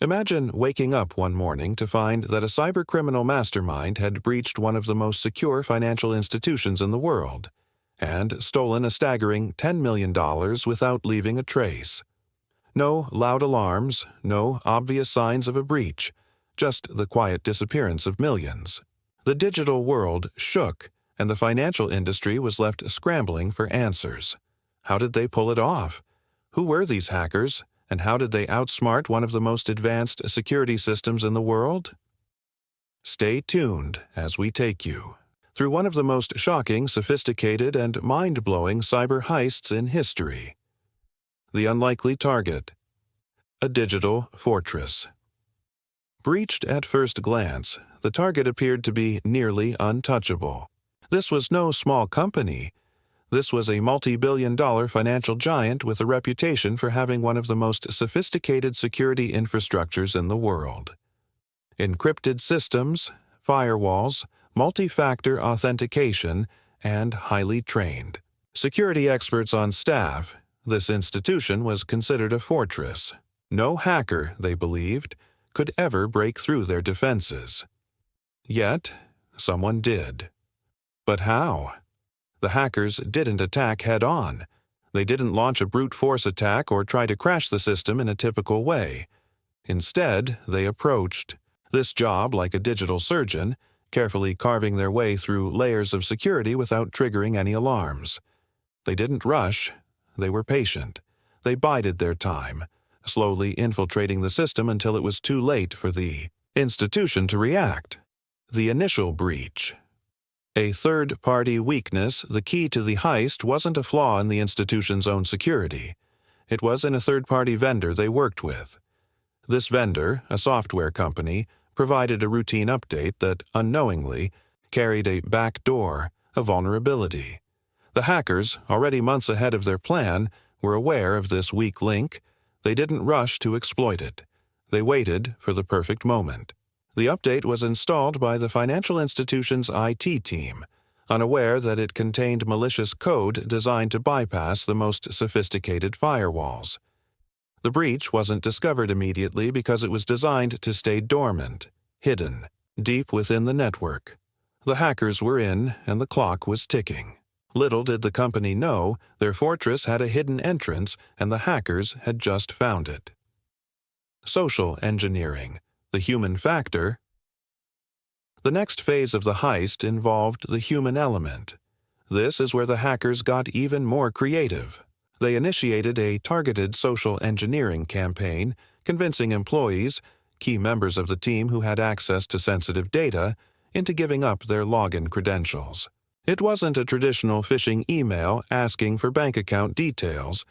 Imagine waking up one morning to find that a cybercriminal mastermind had breached one of the most secure financial institutions in the world and stolen a staggering $10 million without leaving a trace. No loud alarms, no obvious signs of a breach, just the quiet disappearance of millions. The digital world shook, and the financial industry was left scrambling for answers. How did they pull it off? Who were these hackers, and how did they outsmart one of the most advanced security systems in the world? Stay tuned as we take you through one of the most shocking, sophisticated, and mind-blowing cyber heists in history. The unlikely target. A digital fortress. Breached at first glance, the target appeared to be nearly untouchable. This was no small company. This was a multi-billion-dollar financial giant with a reputation for having one of the most sophisticated security infrastructures in the world. Encrypted systems, firewalls, multi-factor authentication, and highly trained security experts on staff, this institution was considered a fortress. No hacker, they believed, could ever break through their defenses. Yet, someone did. But how? The hackers didn't attack head-on. They didn't launch a brute force attack or try to crash the system in a typical way. Instead, they approached this job like a digital surgeon, carefully carving their way through layers of security without triggering any alarms. They didn't rush. They were patient. They bided their time, slowly infiltrating the system until it was too late for the institution to react. The initial breach. A third-party weakness, the key to the heist wasn't a flaw in the institution's own security. It was in a third-party vendor they worked with. This vendor, a software company, provided a routine update that, unknowingly, carried a backdoor, a vulnerability. The hackers, already months ahead of their plan, were aware of this weak link. They didn't rush to exploit it. They waited for the perfect moment. The update was installed by the financial institution's IT team, unaware that it contained malicious code designed to bypass the most sophisticated firewalls. The breach wasn't discovered immediately because it was designed to stay dormant, hidden, deep within the network. The hackers were in, and the clock was ticking. Little did the company know their fortress had a hidden entrance, and the hackers had just found it. Social engineering, the human factor. The next phase of the heist involved the human element. This is where the hackers got even more creative. They initiated a targeted social engineering campaign, convincing employees, key members of the team who had access to sensitive data, into giving up their login credentials. It wasn't a traditional phishing email asking for bank account details.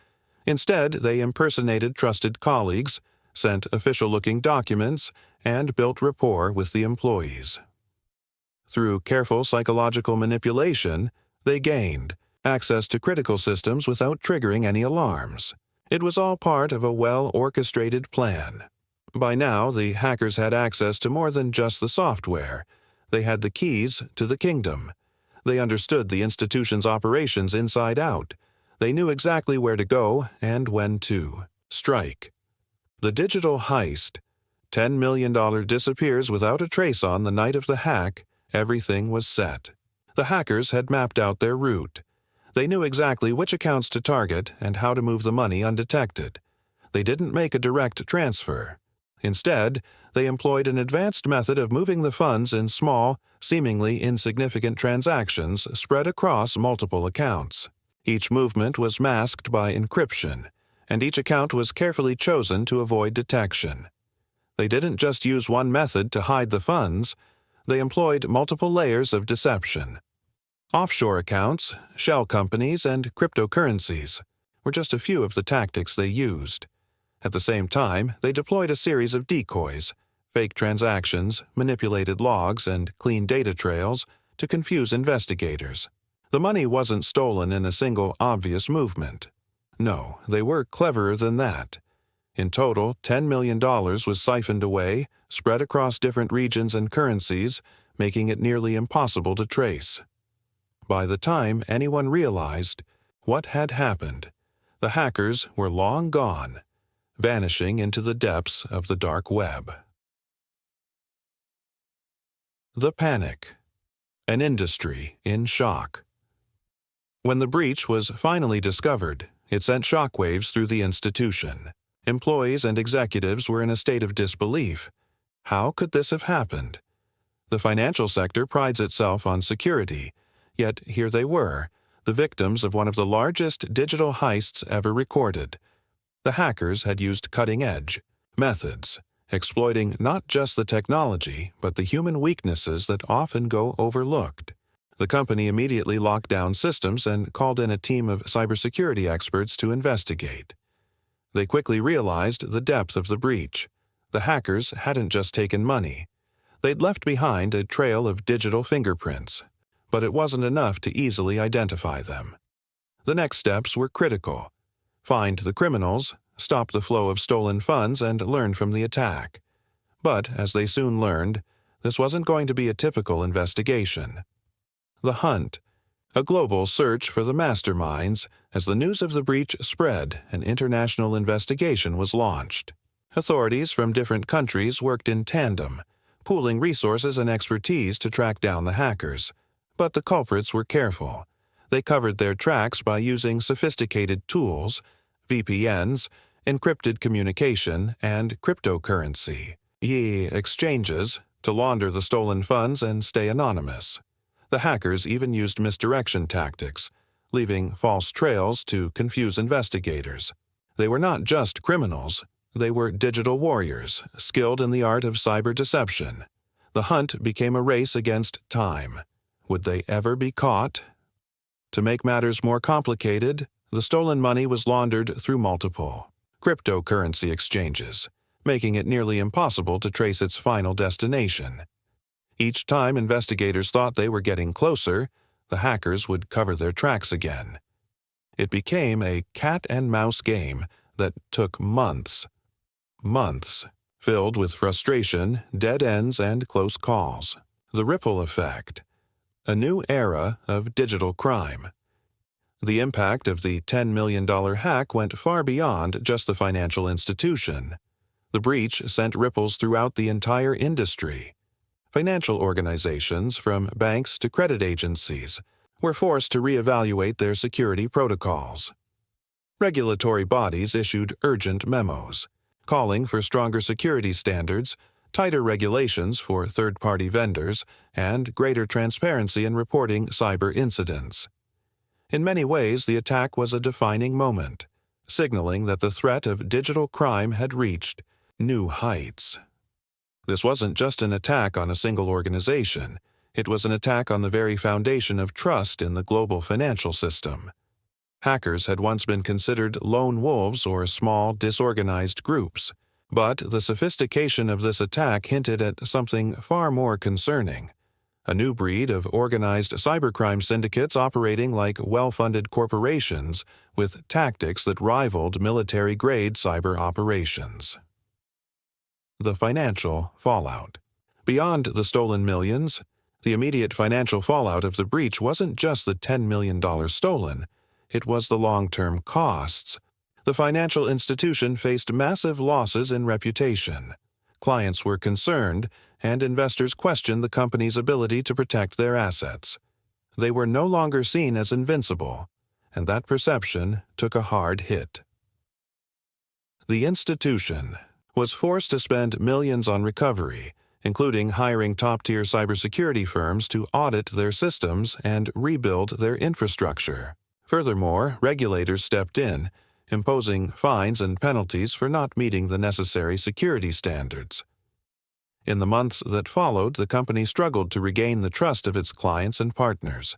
Instead, they impersonated trusted colleagues, sent official-looking documents, and built rapport with the employees. Through careful psychological manipulation, they gained access to critical systems without triggering any alarms. It was all part of a well-orchestrated plan. By now, the hackers had access to more than just the software. They had the keys to the kingdom. They understood the institution's operations inside out. They knew exactly where to go and when to strike. The digital heist. $10 million disappears without a trace on the night of the hack. Everything was set. The hackers had mapped out their route. They knew exactly which accounts to target and how to move the money undetected. They didn't make a direct transfer. Instead, they employed an advanced method of moving the funds in small, seemingly insignificant transactions spread across multiple accounts. Each movement was masked by encryption, and each account was carefully chosen to avoid detection. They didn't just use one method to hide the funds. They employed multiple layers of deception. Offshore accounts, shell companies, and cryptocurrencies were just a few of the tactics they used. At the same time, they deployed a series of decoys, fake transactions, manipulated logs, and clean data trails to confuse investigators. The money wasn't stolen in a single obvious movement. No, they were cleverer than that. In total, $10 million was siphoned away, spread across different regions and currencies, making it nearly impossible to trace. By the time anyone realized what had happened, the hackers were long gone. vanishing into the depths of the dark web. The panic. An industry in shock. When the breach was finally discovered, it sent shockwaves through the institution. Employees and executives were in a state of disbelief. How could this have happened? The financial sector prides itself on security, yet here they were, the victims of one of the largest digital heists ever recorded. The hackers had used cutting-edge methods, exploiting not just the technology, but the human weaknesses that often go overlooked. The company immediately locked down systems and called in a team of cybersecurity experts to investigate. They quickly realized the depth of the breach. The hackers hadn't just taken money. They'd left behind a trail of digital fingerprints, but it wasn't enough to easily identify them. The next steps were critical. Find the criminals, stop the flow of stolen funds, and learn from the attack. But, as they soon learned, this wasn't going to be a typical investigation. The hunt. A global search for the masterminds. As the news of the breach spread, an international investigation was launched. Authorities from different countries worked in tandem, pooling resources and expertise to track down the hackers. But the culprits were careful. They covered their tracks by using sophisticated tools, VPNs, encrypted communication, and cryptocurrency exchanges to launder the stolen funds and stay anonymous. The hackers even used misdirection tactics, leaving false trails to confuse investigators. They were not just criminals. They were digital warriors, skilled in the art of cyber deception. The hunt became a race against time. Would they ever be caught? To make matters more complicated, the stolen money was laundered through multiple cryptocurrency exchanges, making it nearly impossible to trace its final destination. Each time investigators thought they were getting closer, the hackers would cover their tracks again. It became a cat-and-mouse game that took months. Months, filled with frustration, dead ends, and close calls. The ripple effect. A new era of digital crime. The impact of the $10 million hack went far beyond just the financial institution. The breach sent ripples throughout the entire industry. Financial organizations, from banks to credit agencies, were forced to reevaluate their security protocols. Regulatory bodies issued urgent memos, calling for stronger security standards, tighter regulations for third-party vendors, and greater transparency in reporting cyber incidents. In many ways, the attack was a defining moment, signaling that the threat of digital crime had reached new heights. This wasn't just an attack on a single organization. It was an attack on the very foundation of trust in the global financial system. Hackers had once been considered lone wolves or small, disorganized groups, but the sophistication of this attack hinted at something far more concerning. A new breed of organized cybercrime syndicates operating like well-funded corporations with tactics that rivaled military-grade cyber operations. The financial fallout. Beyond the stolen millions, the immediate financial fallout of the breach wasn't just the $10 million stolen, it was the long-term costs. The financial institution faced massive losses in reputation. Clients were concerned, and investors questioned the company's ability to protect their assets. They were no longer seen as invincible, and that perception took a hard hit. The institution was forced to spend millions on recovery, including hiring top-tier cybersecurity firms to audit their systems and rebuild their infrastructure. Furthermore, regulators stepped in, imposing fines and penalties for not meeting the necessary security standards. In the months that followed, the company struggled to regain the trust of its clients and partners.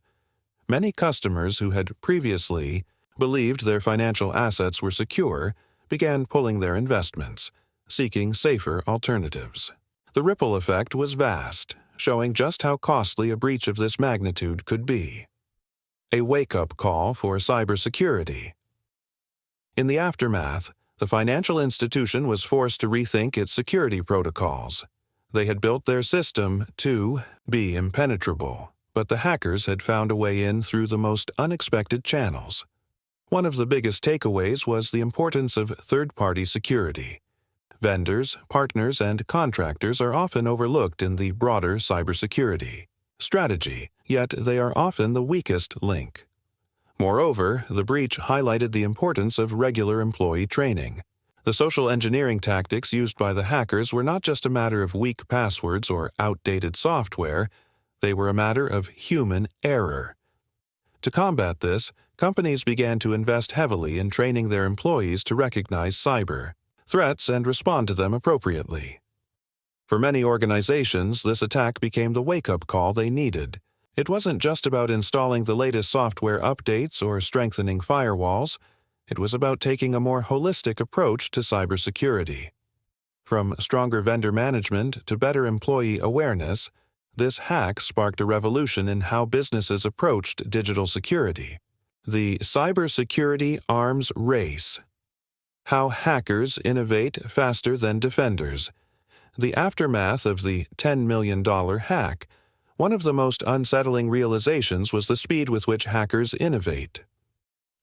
Many customers who had previously believed their financial assets were secure began pulling their investments, seeking safer alternatives. The ripple effect was vast, showing just how costly a breach of this magnitude could be. A wake-up call for cybersecurity. In the aftermath, the financial institution was forced to rethink its security protocols. They had built their system to be impenetrable, but the hackers had found a way in through the most unexpected channels. One of the biggest takeaways was the importance of third-party security. Vendors, partners, and contractors are often overlooked in the broader cybersecurity strategy, yet they are often the weakest link. Moreover, the breach highlighted the importance of regular employee training. The social engineering tactics used by the hackers were not just a matter of weak passwords or outdated software, they were a matter of human error. To combat this, companies began to invest heavily in training their employees to recognize cyber threats and respond to them appropriately. For many organizations, this attack became the wake-up call they needed. It wasn't just about installing the latest software updates or strengthening firewalls. It was about taking a more holistic approach to cybersecurity. From stronger vendor management to better employee awareness, this hack sparked a revolution in how businesses approached digital security. The cybersecurity arms race. How hackers innovate faster than defenders. The aftermath of the $10 million hack. One of the most unsettling realizations was the speed with which hackers innovate.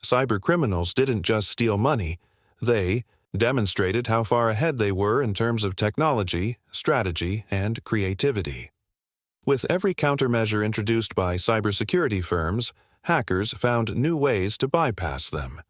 Cybercriminals didn't just steal money, they demonstrated how far ahead they were in terms of technology, strategy, and creativity. With every countermeasure introduced by cybersecurity firms, hackers found new ways to bypass them.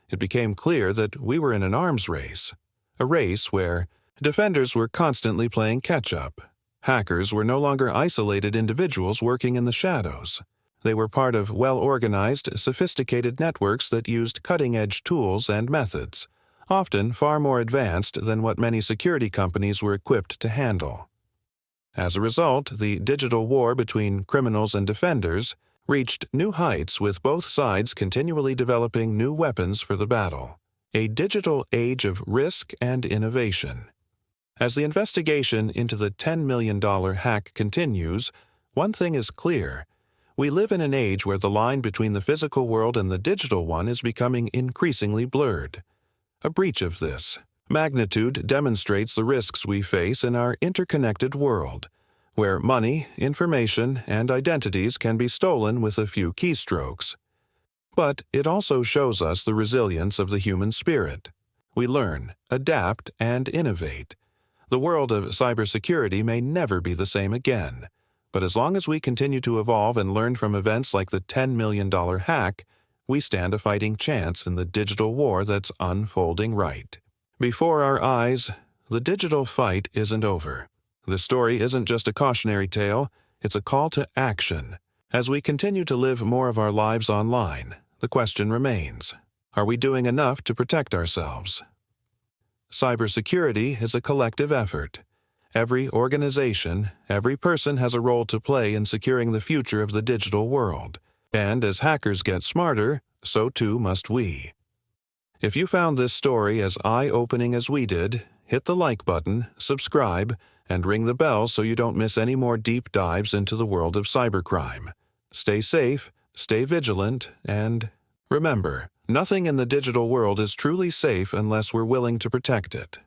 It became clear that we were in an arms race, a race where defenders were constantly playing catch-up. Hackers were no longer isolated individuals working in the shadows. They were part of well-organized, sophisticated networks that used cutting-edge tools and methods, often far more advanced than what many security companies were equipped to handle. As a result, the digital war between criminals and defenders reached new heights, with both sides continually developing new weapons for the battle. A digital age of risk and innovation. As the investigation into the $10 million hack continues, one thing is clear. We live in an age where the line between the physical world and the digital one is becoming increasingly blurred. A breach of this magnitude demonstrates the risks we face in our interconnected world, where money, information, and identities can be stolen with a few keystrokes. But it also shows us the resilience of the human spirit. We learn, adapt, and innovate. The world of cybersecurity may never be the same again, but as long as we continue to evolve and learn from events like the $10 million hack, we stand a fighting chance in the digital war that's unfolding right before our eyes. The digital fight isn't over. This story isn't just a cautionary tale, it's a call to action. As we continue to live more of our lives online, the question remains, are we doing enough to protect ourselves? Cybersecurity is a collective effort. Every organization, every person has a role to play in securing the future of the digital world. And as hackers get smarter, so too must we. If you found this story as eye-opening as we did, hit the like button, subscribe, and ring the bell so you don't miss any more deep dives into the world of cybercrime. Stay safe, stay vigilant, and remember, nothing in the digital world is truly safe unless we're willing to protect it.